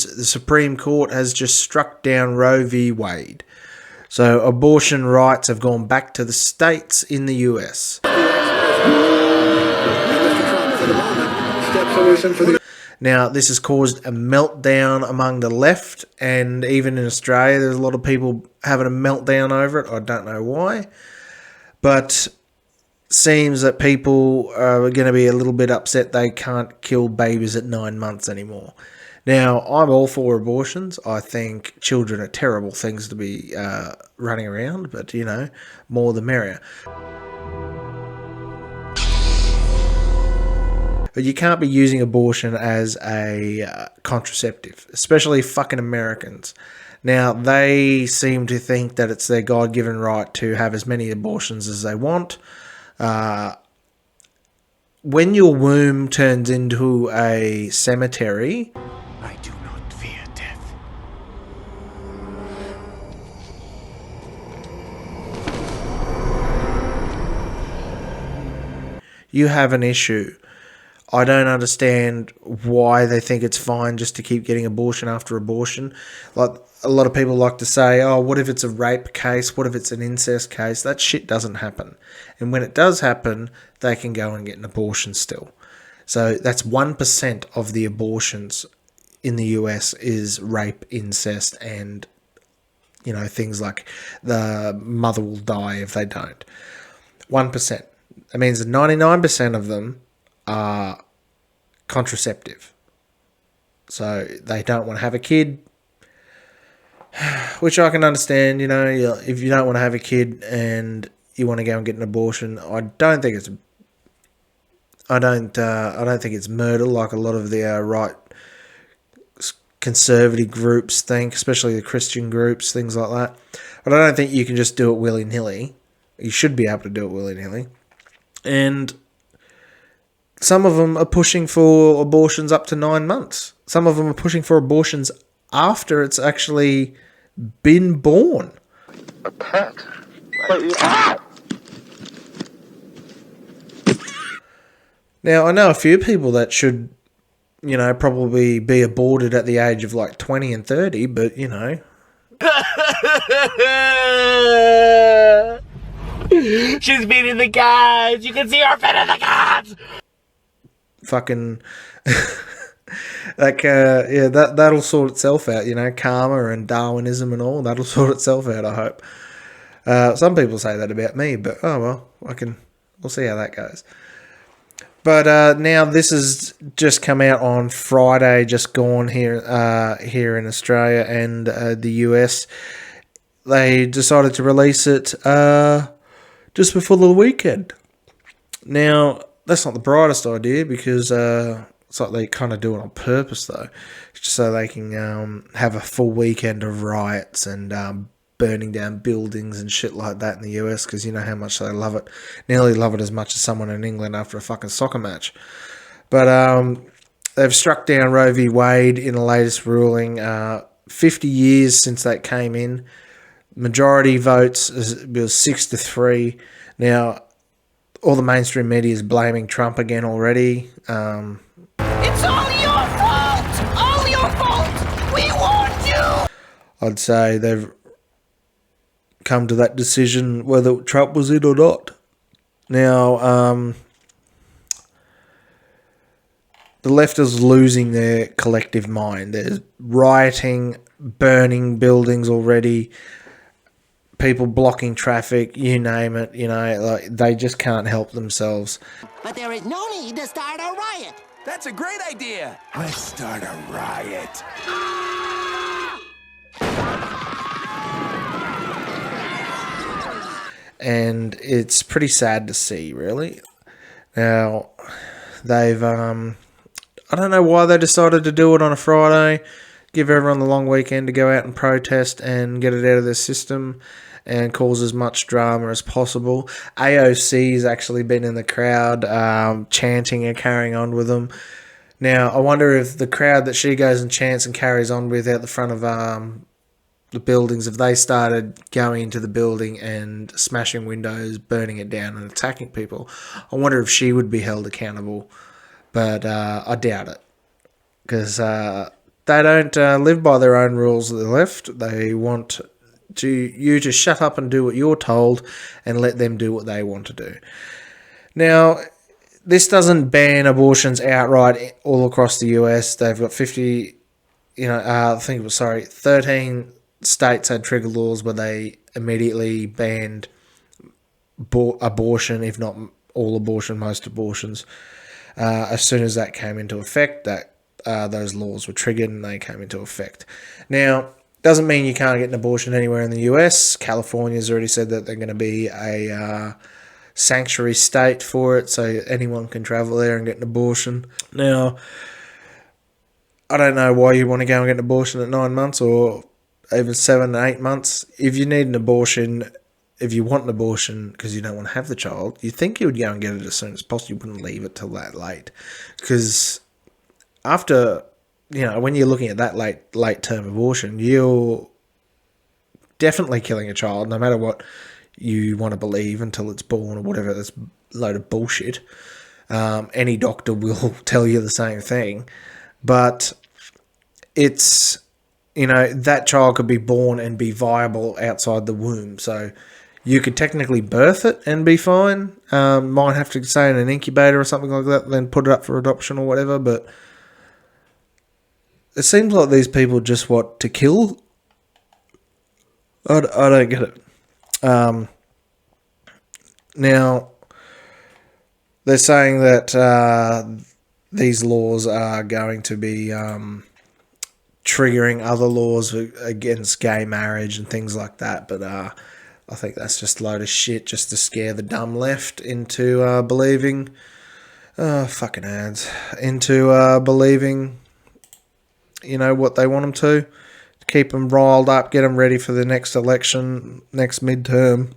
news, the Supreme Court has just struck down Roe v. Wade. So abortion rights have gone back to the states in the US. Now, this has caused a meltdown among the left, and even in Australia, there's a lot of people having a meltdown over it. I don't know why. But seems that people are going to be a little bit upset they can't kill babies at 9 months anymore. Now, I'm all for abortions. I think children are terrible things to be running around, but, you know, more the merrier. But you can't be using abortion as a contraceptive, especially fucking Americans. Now, they seem to think that it's their God-given right to have as many abortions as they want. When your womb turns into a cemetery, I do not fear death. you have an issue. I don't understand why they think it's fine just to keep getting abortion after abortion. Like, a lot of people like to say, oh, what if it's a rape case? What if it's an incest case? That shit doesn't happen. And when it does happen, they can go and get an abortion still. So that's 1% of the abortions in the US is rape, incest, and, you know, things like the mother will die if they don't. 1%. That means 99% of them are contraceptive. So they don't want to have a kid, which I can understand. You know, if you don't want to have a kid and you want to go and get an abortion, I don't think it's murder like a lot of the right conservative groups think, especially the Christian groups, things like that. But I don't think you can just do it willy-nilly. You should be able to do it willy-nilly. And some of them are pushing for abortions up to 9 months. Some of them are pushing for abortions after it's actually been born. A pet? Now, I know a few people that should, you know, probably be aborted at the age of like 20 and 30, but, you know. She's beating the gods. You can see her fit in the gods. Fucking, like, yeah, that'll sort itself out, you know, karma and Darwinism and all, that'll sort itself out, I hope. Some people say that about me, but, oh well, we'll see how that goes. But now this has just come out on Friday, just gone here in Australia and the US. They decided to release it just before the weekend. Now, that's not the brightest idea because it's like they kind of do it on purpose, though, just so they can have a full weekend of riots and burning down buildings and shit like that in the US, because you know how much they love it. Nearly love it as much as someone in England after a fucking soccer match. But they've struck down Roe v. Wade in the latest ruling. 50 years since that came in. Majority votes was 6-3. Now, all the mainstream media is blaming Trump again already. It's all your fault! All your fault! We warned you! I'd say they've come to that decision whether Trump was in or not. Now, the left is losing their collective mind. There's rioting, burning buildings already, people blocking traffic, you name it, you know, like they just can't help themselves. But there is no need to start a riot. That's a great idea. Let's start a riot. And it's pretty sad to see, really. Now, they've, I don't know why they decided to do it on a Friday, give everyone the long weekend to go out and protest and get it out of their system and cause as much drama as possible. AOC's actually been in the crowd chanting and carrying on with them. Now, I wonder if the crowd that she goes and chants and carries on with out the front of the buildings, if they started going into the building and smashing windows, burning it down and attacking people, I wonder if she would be held accountable. But I doubt it. Because they don't live by their own rules of the left. They want you to shut up and do what you're told and let them do what they want to do. Now, this doesn't ban abortions outright all across the US. They've got 13 states had trigger laws where they immediately banned abortion, if not all abortion, most abortions. As soon as that came into effect, those laws were triggered and they came into effect. Now, doesn't mean you can't get an abortion anywhere in the US. California's already said that they're going to be a sanctuary state for it, so anyone can travel there and get an abortion. Now, I don't know why you want to go and get an abortion at 9 months or even 7 8 months. If you need an abortion, if you want an abortion because you don't want to have the child, you think you would go and get it as soon as possible. You wouldn't leave it till that late. Because after, when you're looking at that late term abortion, you're definitely killing a child, no matter what you want to believe until it's born or whatever. That's a load of bullshit. Any doctor will tell you the same thing. But it's, that child could be born and be viable outside the womb. So you could technically birth it and be fine. Might have to stay in an incubator or something like that, then put it up for adoption or whatever. But it seems like these people just want to kill. I don't get it. Now, they're saying that these laws are going to be triggering other laws against gay marriage and things like that. But I think that's just a load of shit just to scare the dumb left into believing... fucking ads. Into believing, what they want them to. Keep them riled up, get them ready for the next election, next midterm.